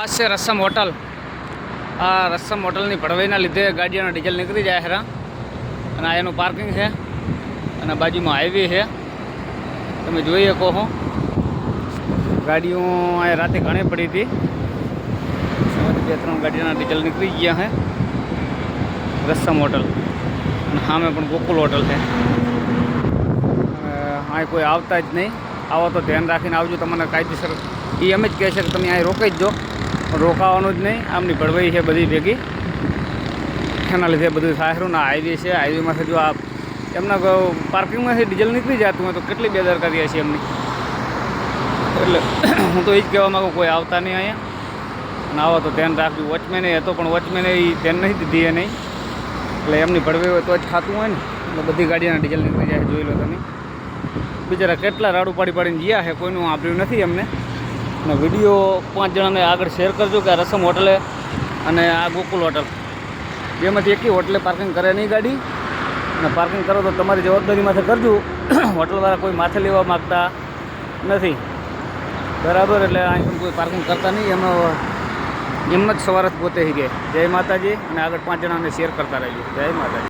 આ છે રસમ હોટલ। આ રસમ હોટલની ભડવાઈના લીધે ગાડીઓના ડીઝલ નીકળી જાય ખરા। અને આ એનું પાર્કિંગ છે અને બાજુમાં હાઈવે છે। તમે જોઈ શકો છો ગાડીઓ આ રાતે ઘણી પડી હતી। બે ત્રણ ગાડીઓના ડીઝલ નીકળી ગયા છે। રસમ હોટલ અને સામે પણ ગોકુલ હોટલ છે। અહીં કોઈ આવતા જ નહીં। આવો તો ધ્યાન રાખીને આવજો। તમને કાયદેસર એ એમ જ કહે છે કે તમે અહીં રોકાઈ જ જો, રોકાવાનું જ નહીં। આમની ભડવાઈ છે બધી ભેગી, એના લીધે બધું સારું ના હાઈવે છે। હાઈવેમાંથી જો આ એમના પાર્કિંગમાંથી ડીઝલ નીકળી જતું હોય તો કેટલી બેદરકારી હશે એમની। એટલે હું તો એ જ કહેવા માગું કોઈ આવતા નહીં અહીંયા, અને આવો તો ધ્યાન રાખજો। વોચમેને હતો પણ વોચમેને એ ધ્યાન નહીં દીધી એ નહીં, એટલે એમની ભડવાઈ હોય તો જ ખાતું હોય ને। એટલે બધી ગાડીના ડીઝલ નીકળી જાય, જોઈ લો તમે। બિચારા કેટલા રાડું પાડી પાડીને ગયા છે, કોઈનું સાંભળ્યું નથી એમને। અને વિડીયો 5 જણાને આગળ શેર કરજો કે આ રસમ હોટલે અને આ ગોકુલ હોટલ બેમાંથી એકી હોટલે પાર્કિંગ કરે નહીં ગાડી। અને પાર્કિંગ કરો તો તમારી જવાબદારીમાંથી કરજો। હોટલવાળા કોઈ માથે લેવા માગતા નથી, બરાબર। એટલે અહીં પણ કોઈ પાર્કિંગ કરતા નહીં, એમાં જ સવાર જ પોતે ગયે। જય માતાજી। અને આગળ 5 જણાને શેર કરતા રહેજો। જય માતાજી।